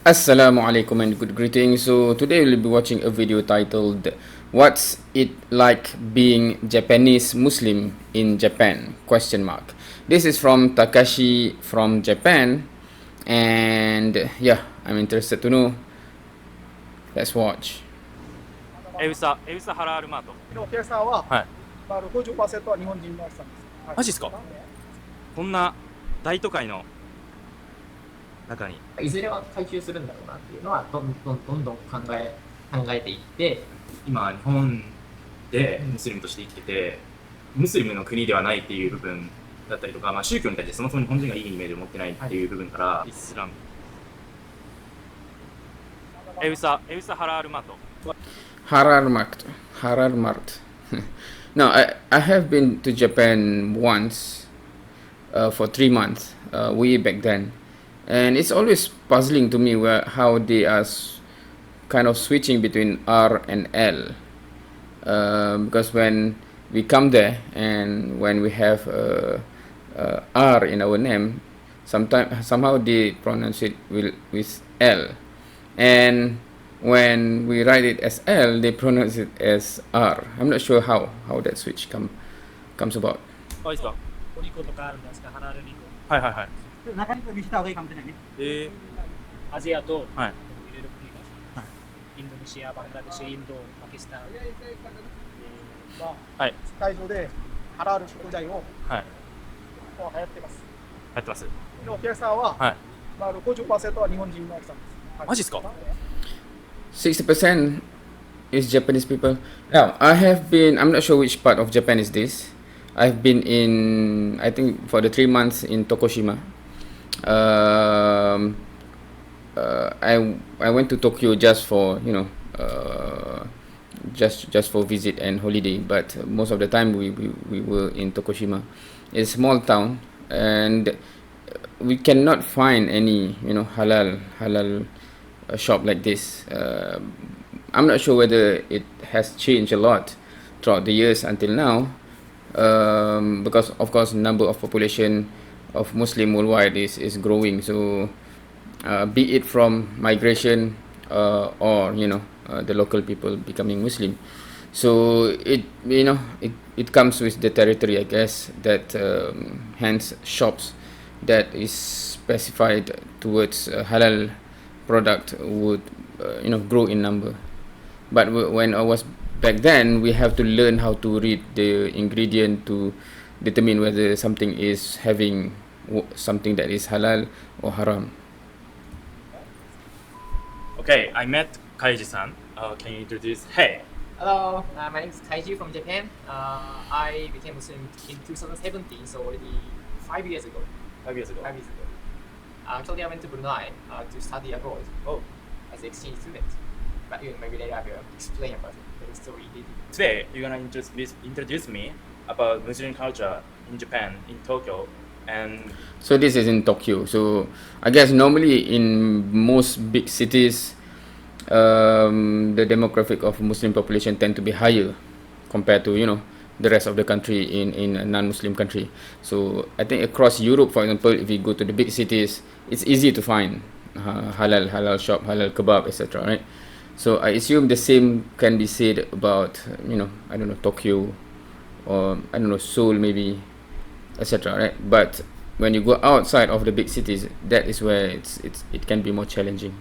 Assalamualaikum and good greetings. So today we'll be watching a video titled "What's it like being Japanese Muslim in Japan?" Question mark. This is from Takashi from Japan, and yeah, I'm interested to know. Let's watch. エウサハラールマートのお客さんは、はい、60%は日本人のお客さんです。はい、マジっすか。こんな大都会の中にいずれは回収するんだろうなっていうのはどんどん考えていって、今日本でムスリムとして生きてて、ムスリムの国ではないっていう部分だったりとか、宗教に対してそもそも日本人がいいイメージを持ってないっていう部分から、イスラムエウサハラールマートHarar Mart. Now, I have been to Japan once for 3 months, way back then, and it's always puzzling to me how they are kind of switching between R and L, because when we come there and when we have R in our name, somehow they pronounce it with L, and when we write it as L, they pronounce it as R. I'm not sure how that switch comes about. あ、いいですか。お肉とかあるんですか、ハラル肉。はいはいはい。中に見せた方がいいかもしれないね。アジアと、はい、入れる国が、インドネシア、バングラデシュ、インド、パキスタン、はい、世界中でハラル食材を、はい、もう流行ってます。流行ってます。のお客さんは、はい、60% は日本人のお客さんです。はい、マジっすか。60% is Japanese people. Now, I'm not sure which part of Japan is this. I've been in, I think, for the 3 months in Tokushima. I went to Tokyo just for, just for visit and holiday, but most of the time we were in Tokushima. It's a small town, and we cannot find any, halal shop like this. I'm not sure whether it has changed a lot throughout the years until now, because of course number of population of Muslim worldwide is growing. So be it from migration or the local people becoming Muslim. So it comes with the territory, I guess, that hence shops that is specified towards halal product would grow in number. But when I was back then, we have to learn how to read the ingredient to determine whether something is having something that is halal or haram. Okay, I met Kaijee-san. Can you introduce? Hey. Hello, my name is Kaijee from Japan. I became Muslim in 2017, so already 5 years ago. 5 years ago. Actually, I went to Brunei to study abroad as an exchange student. But maybe later I will explain about the story. Today, you're gonna introduce me about Muslim culture in Japan, in Tokyo, and so this is in Tokyo. So I guess normally in most big cities, the demographic of Muslim population tend to be higher compared to the rest of the country in a non-Muslim country. So I think across Europe, for example, if you go to the big cities, it's easy to find halal shop, halal kebab, etc. Right? So I assume the same can be said about I don't know, Tokyo, or I don't know, Seoul maybe, etc. Right? But when you go outside of the big cities, that is where it can be more challenging.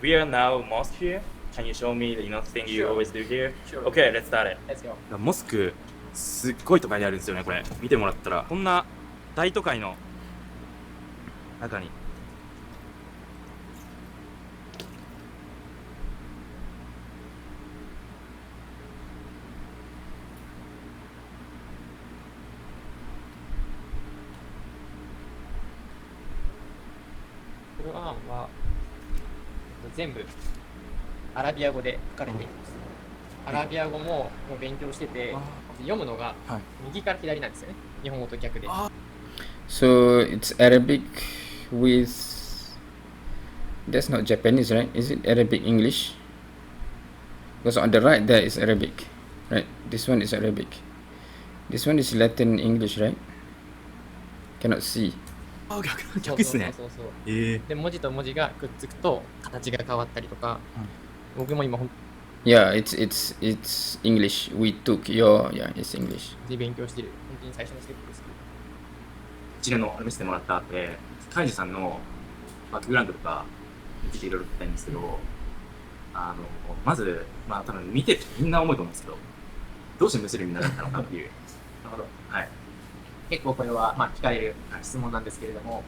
we are now mosque here. Can you show me the thing you Sure. always do here? Sure. Okay, let's start it. Let's go. モスクすっごい都会にあるんですよね。これ見てもらったらこんな大都会の中にこの案は全部アラビア語で書かれています。アラビア語も勉強してて、読むのが右から左なんですよね。日本語と逆で。So it's Arabic with, that's not Japanese, right? Is it Arabic English? Because on the right there is Arabic, right? This one is Arabic. This one is Latin English, right? Cannot see. あ、逆っすね。そうそうそうそう。ええ。で、文字と文字がくっつくと形が変わったりとか、僕も今本 Yeah, it's English. We took your yeah, it's English. 当に勉強してる。本当に最初のステップですけど。一連の見せてもらった後で、カイジさんのバックグラウンドとかについていろいろ聞きたいんですけど、まず、まあ多分見てる人みんな思うと思うんですけど、どうしてムスリムになったのかっていう。なるほど。はい。結構これは、まあ、聞かれる質問なんですけれども、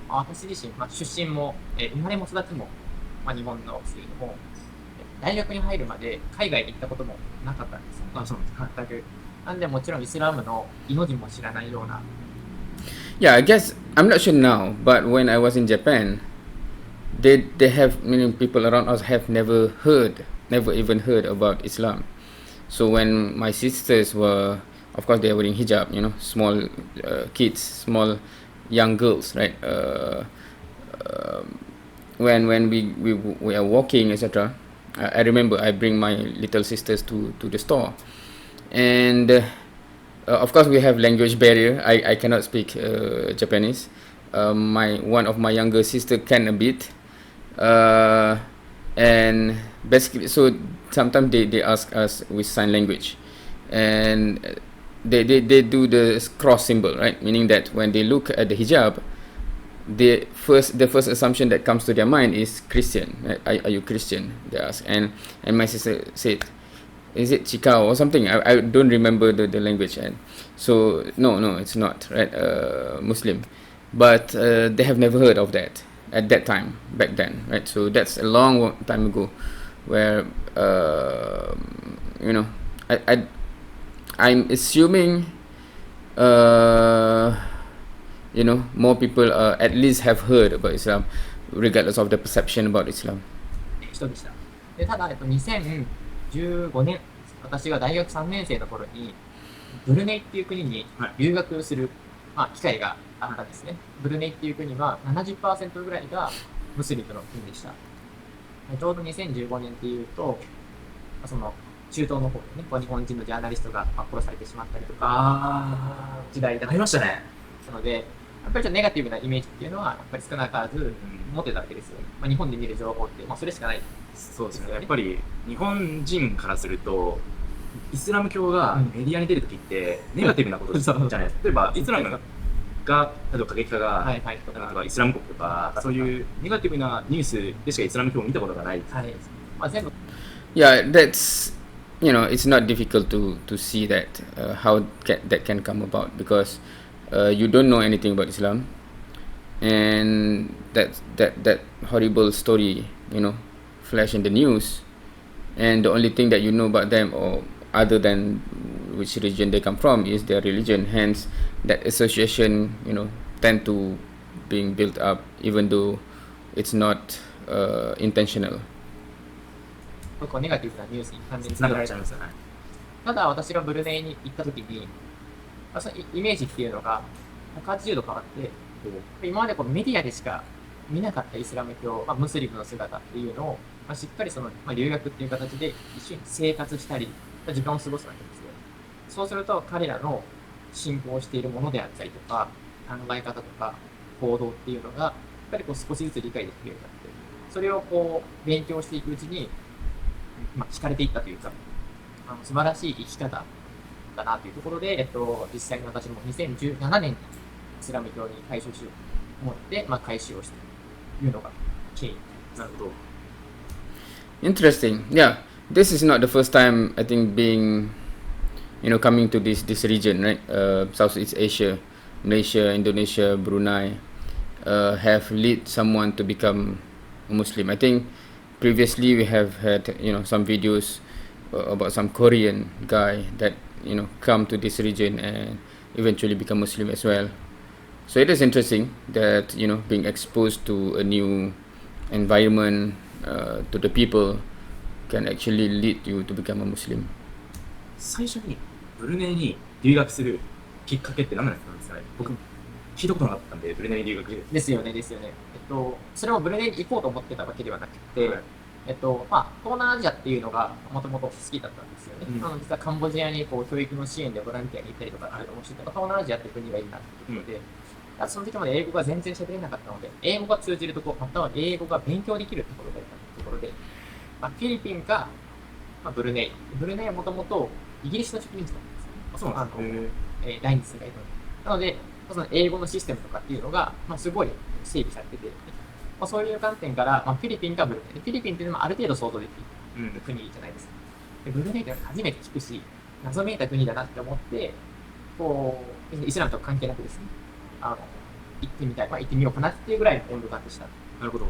私自身、まあ、出身も、生まれも育ちも、まあ、日本のですけれども、大学に入るまで海外に行ったこともなかったんですよね。あ、そうなんですか。全く。なんでもちろんイスラムの命も知らないような。Yeah, I guess I'm not sure now, but when I was in Japan, they have many people around us have never even heard about Islam. So when my sisters were, of course, they were wearing hijab, you know, small kids, small young girls, right? When we are walking, etc. I remember I bring my little sisters to the store, and of course we have language barrier. I cannot speak Japanese. One of my younger sister can a bit, and basically so sometimes they ask us with sign language, and they do the cross symbol, right? Meaning that when they look at the hijab, the first assumption that comes to their mind is Christian. Right? Are you Christian? They ask, and my sister said, is it Chikao or something? I don't remember the language, and so no it's not, right? Muslim, but they have never heard of that at that time back then, right? So that's a long time ago, where you know I'm assuming you know more people at least have heard about Islam, regardless of the perception about Islam. 人でした。で、ただ、2015年、私が大学3年生の頃に、ブルネイっていう国に留学する、まあ、機会があったんですね。ブルネイっていう国は 70% ぐらいがムスリムの国でした。ちょうど2015年っていうと、その中東の方でね、日本人のジャーナリストが殺されてしまったりとか、時代だありましたね。なので、やっぱりちょっとネガティブなイメージっていうのは、やっぱり少なからず持ってたわけですよね。まあ、日本で見る情報って、まあ、それしかない。そうですね。やっぱり日本人からすると、イスラム教がメディアに出るときってネガティブなことじゃないですか。例えばイスラムが例えば過激派が、なんかイスラム国とかそういうネガティブなニュースでしかイスラム教を見たことがない。はい。まあ、全部。Yeah, that's it's not difficult to see that how that can come about, because you don't know anything about Islam, and that horrible story flash in the news, and the only thing that you know about them, or other than which religion they come from, is their religion. Hence that association tend to being built up, even though it's not intentional. ネガティブなニュースに関連つながられちゃいますよね。ただ私がブルネイに行った時に、そのイメージっていうのが180度変わって、今までメディアでしか見なかったイスラム教、ムスリムの姿っていうのを、しっかり留学っていう形で一緒に生活したり、時間を過ごすわけですよ。そうすると彼らの信仰しているものであったりとか、考え方とか行動っていうのが、やっぱり少しずつ理解できるようになって、それを勉強していくうちに、惹かれていったというか、素晴らしい生き方だなというところで、実際に私も2017年にイスラム教に改宗しようと思って、改宗をしたというのが経緯なるほど。Interesting. Yeah, this is not the first time I think being, coming to this region, right? Southeast Asia, Malaysia, Indonesia, Brunei, have led someone to become a Muslim. I think previously we have had some videos about some Korean guy that come to this region and eventually become Muslim as well. So it is interesting that being exposed to a new environment, to the people, can actually lead you to become a Muslim. 最初にブルネイに留学するきっかけって何なんですかね。僕聞いたことなかったんで、ブルネイに留学ですよね。それをブルネイに行こうと思ってたわけではなくて、東南アジアっていうのがもともと好きだったんですよね。実はカンボジアに教育の支援でボランティアに行ったりとかっていうのもしてた、東南アジアって国がいいなっていうことで、その時まで英語が全然喋れなかったので、英語が通じるところ、または英語が勉強できるところがいたところで、フィリピンか、ブルネイ。ブルネイはもともとイギリスの植民地なんですよね。そうなんですね。来日するがいるので。なので、その英語のシステムとかっていうのが、すごい整備されてて、そういう観点から、フィリピンかブルネイ。フィリピンっていうのはある程度想像できる国じゃないですか。でブルネイって初めて聞くし、謎めいた国だなって思って、イスラムと関係なくですね、行ってみたい、行ってみようかなっていうぐらいの温度感でした。なるほど。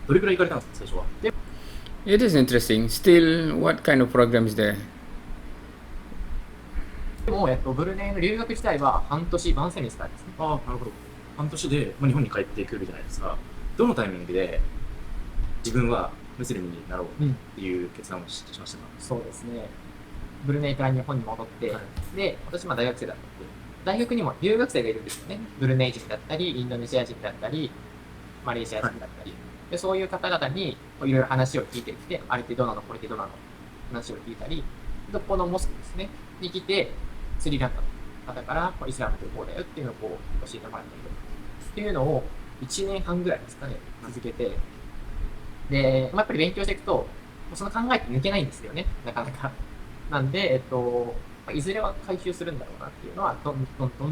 どれくらい行かれたんですか、最初は。It is interesting. Still, what kind of program is there? でも、ブルネイの留学自体は半年、ワンセミスターですね。なるほど。半年で、日本に帰ってくるじゃないですか。どのタイミングで自分はムスリムになろうっていう決断をしましたか？そうですね。ブルネイから日本に戻って、で、私大学生だったので、大学にも留学生がいるんですよね。ブルネイ人だったり、インドネシア人だったり、マレーシア人だったり。でそういう方々にいろいろ話を聞いてきて、あれってどうなの、これってどうなの話を聞いたり、どこのモスクですね、に来て、スリランカの方からイスラムってこうだよっていうのを教えてもらったりっていうのを1年半ぐらいですかね、続けて、で、やっぱり勉強していくと、その考えって抜けないんですよね、なかなか。なんで、いずれは回収するんだろうなっていうのは、どん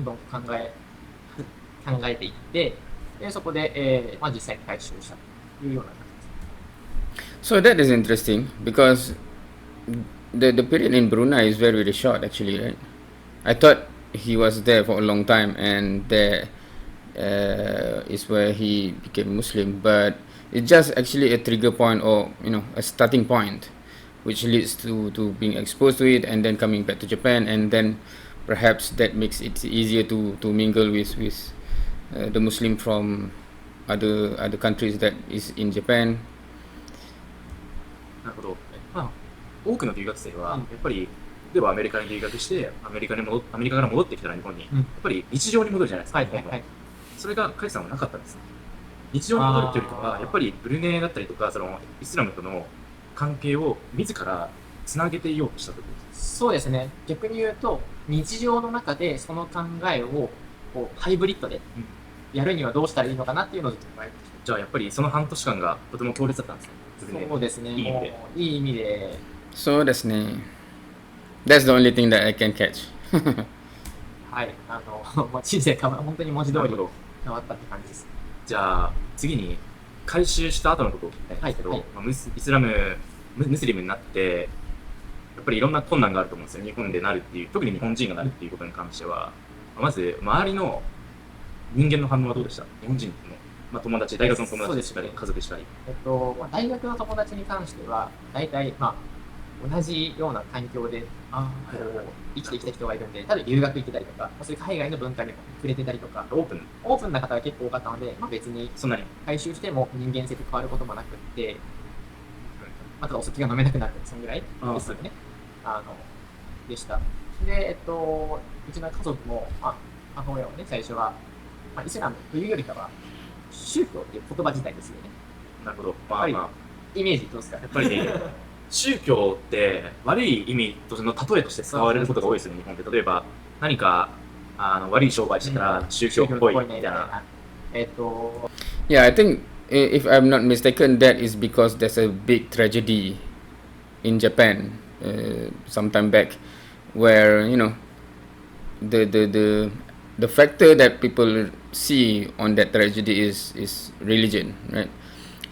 どん考えていって、でそこで、実際に回収したというような感じです。So that is interesting because the period in Brunei is very short actually, right? I thought he was there for a long time and there is where he became Muslim, but it's just actually a trigger point or a starting point which leads to being exposed to it and then coming back to Japan, and then perhaps that makes it easier to mingle with the Muslim from other countries that is in Japan. なるほど。多くの留学生はやっぱり、例えばアメリカに留学してアメリカから戻ってきたら日本に、やっぱり日常に戻るじゃないですか。それがカイさんはなかったんです。日常に戻るというよりかはやっぱりブルネイだったりとかそのイスラムとの関係を自らつなげていようとしたということです。そうですね。逆に言うと日常の中でその考えをハイブリッドでやるにはどうしたらいいのかなっていうのをずっと考えてました。じゃあやっぱりその半年間がとても強烈だったんですね。そうですね。いい意味で。そうですね。That's the only thing that I can catch. はい、人生が本当に文字通り変わったって感じです。じゃあ次に回収した後のことを聞きたいんですけど、ムスリムになってやっぱりいろんな困難があると思うんですよ。日本でなるっていう、特に日本人がなるっていうことに関しては、まず周りの人間の反応はどうでした？日本人の、友達、大学の友達しかり、家族しかり。大学の友達に関しては大体同じような環境で生きてきた人がいるんで、例えば留学行ってたりとか、そういう海外の文化にも触れてたりとか、オープンな方が結構多かったので、別にそんなに回収しても人間性って変わることもなくって、あとはお酒が飲めなくなるそのぐらいですよね。でした。で、うちの家族も、母親はね、最初は、イスラムというよりかは、宗教っていう言葉自体ですよね。なるほど。イメージどうですか？やっぱり宗教って悪い意味の例えとして使われることが多いですよね、日本って。例えば何か悪い商売してたら宗教っぽいみたいな。Yeah, I think if I'm not mistaken, that is because there's a big tragedy in Japan some time back, where the factor that people see on that tragedy is religion, right?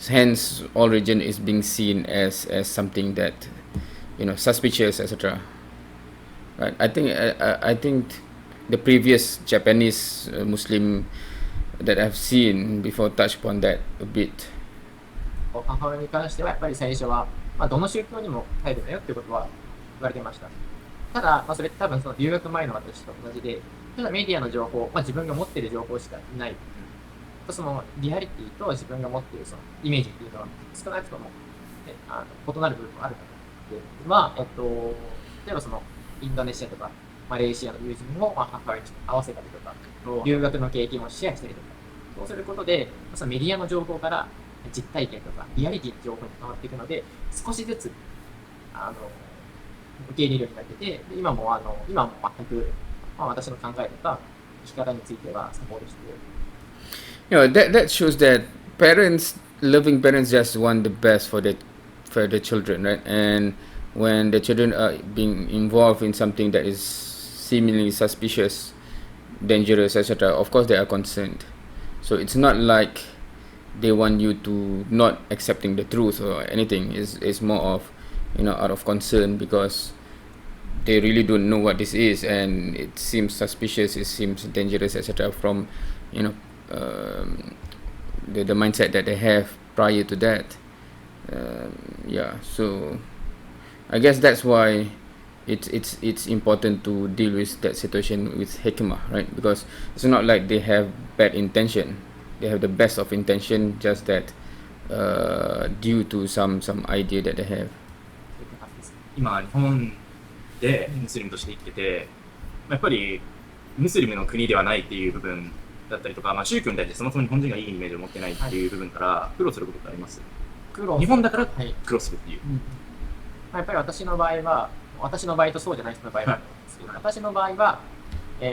Hence, all religion is being seen as something that suspicious, etc. Right? I think the previous Japanese Muslim that I've seen before touched upon that a bit. 母親に関してはやっぱり最初は、どの宗教にも入るなよってことは言われてました。ただ、それって多分その留学前の私と同じで、ただメディアの情報、自分が持っている情報しかない。そのリアリティと自分が持っているそのイメージっていうのは少なくとも、異なる部分もあるかと思って、例えばそのインドネシアとかマレーシアの友人も母親に合わせたりとか、留学の経験をシェアしたりとか、そうすることでそのメディアの情報から実体験とかリアリティの情報に変わっていくので、少しずつ受け入れるようになってて、今も全く、私の考えとか生き方についてはサポートして that shows that loving parents just want the best for the children, right? And when the children are being involved in something that is seemingly suspicious, dangerous, etc., of course they are concerned. So it's not like they want you to not accepting the truth or anything. It's more of, out of concern, because they really don't know what this is, and it seems suspicious, it seems dangerous, etc., from the mindset that they have prior to that. So I guess that's why it's important to deal with that situation with hikmah, right? Because it's not like they have bad intention. They have the best of intention, just that due to some idea that they have. 今日本でムスリムとして生きてて、やっぱりムスリムの国ではないっていう部分だったりとか、宗教に対してそもそも日本人がいいイメージを持ってないっていう部分から苦労することってあります？日本だから苦労するっていう。やっぱり私の場合とそうじゃない人の場合はあるんですけど、私の場合は、イ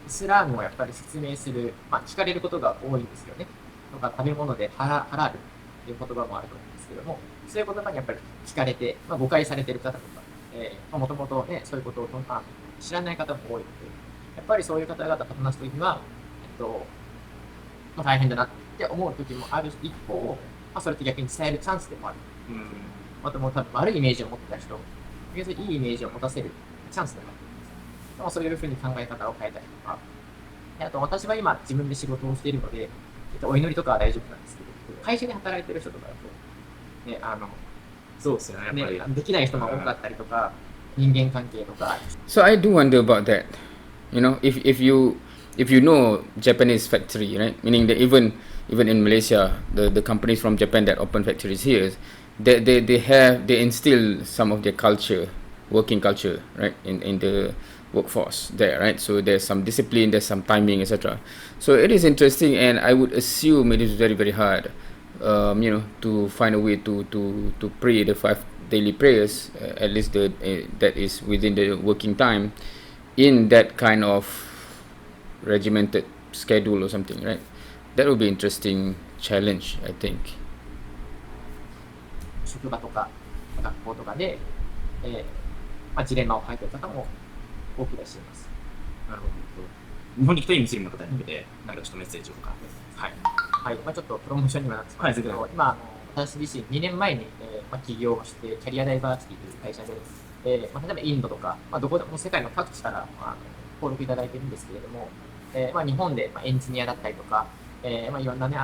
スラームをやっぱり説明する、聞かれることが多いんですよね。とか食べ物でハラールっていう言葉もあると思うんですけども、そういう言葉にやっぱり聞かれて、誤解されている方とか、もともとね、そういうことを知らない方も多いので、やっぱりそういう方々と話すときには、大変だなって思うときもある一方、それって逆に伝えるチャンスでもある。あともう多分悪いイメージを持ってた人、いいイメージを持たせるチャンスでもある。そういうふうに考え方を変えたりとか、あと私は今自分で仕事をしているので、お祈りとかは大丈夫なんですけど、会社で働いている人とかだと、ね、そうですよね、やっぱり。できない人が多かったりとか、人間関係とか。So I do wonder about that. If you know Japanese factory, right? Meaning that even in Malaysia, the companies from Japan that open factories here, they instill some of their culture, working culture, right, in the workforce there, right? So there's some discipline, there's some timing, etc. So it is interesting, and I would assume it is very, very hard, to find a way to pray the 5 daily prayers, at least that is within the working time, in that kind of regimented schedule or something, right? That would be an interesting challenge, I think. 職場とか学校とかで、ジレンマを抱えている方も多くいらっしゃいます。なるほど。日本に来たいムスリムの方に向けて、なんかちょっとメッセージとか。はい。ちょっとプロモーションにはなってしまうんですけど、今、私自身2年前に、起業をして、キャリアダイバーシティという会社で、例えばインドとか、どこでも世界の各地から、登録いただいているんですけれども、日本で、エンジニアだったりとか、いろんなね、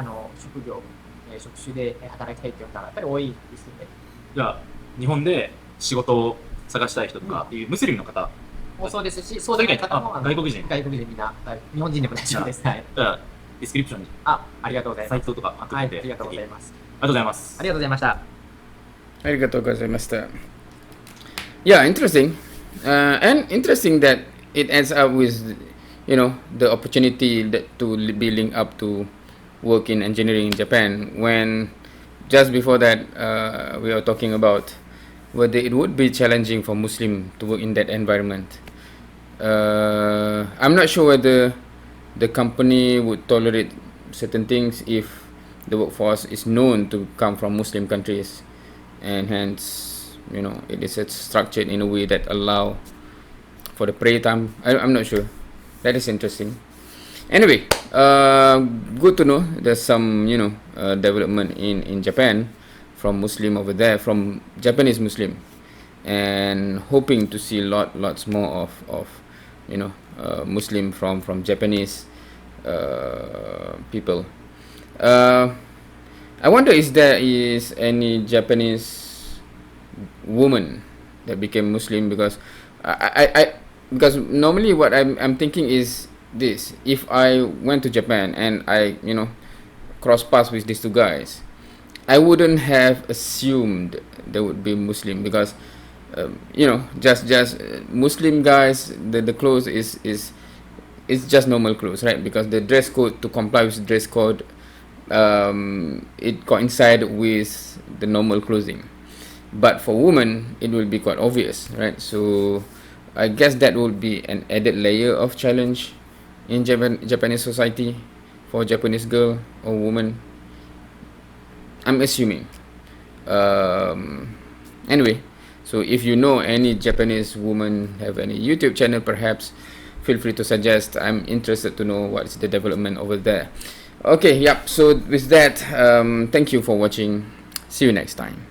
職種で働きたいっていう方がやっぱり多いですよね。じゃあ、日本で仕事を探したい人とかっていうムスリムの方もそうですし、そうじゃない方も外国人みんな、日本人でも大丈夫です。はい。じゃあ、ディスクリプションにありがとうございます。サイトとか貼っておいて、ありがとうございます。ありがとうございます。ありがとうございました。ありがとうございました。Yeah, interesting. And interesting that it ends up with, the opportunity to be linked up to work in engineering in Japan, when just before that we were talking about whether it would be challenging for Muslim to work in that environment. I'm not sure whether the company would tolerate certain things if the workforce is known to come from Muslim countries, and hence it is structured in a way that allow for the prayer time. I'm not sure. That is interesting. Anyway, good to know there's some development in Japan from Muslim over there, from Japanese Muslim, and hoping to see lots more of Muslim from Japanese people. I wonder if there is any Japanese woman that became Muslim, because because normally what I'm thinking is this: if I went to Japan and I cross paths with these two guys, I wouldn't have assumed they would be Muslim, because just Muslim guys, the clothes is just normal clothes, right? Because the dress code, to comply with the dress code, it coincide with the normal clothing. But for women, it will be quite obvious, right? So I guess that would be an added layer of challenge in Japanese society, for Japanese girl or woman. I'm assuming. Anyway, so if you know any Japanese woman have any YouTube channel, perhaps feel free to suggest. I'm interested to know what is the development over there. Okay, yep. So with that, thank you for watching. See you next time.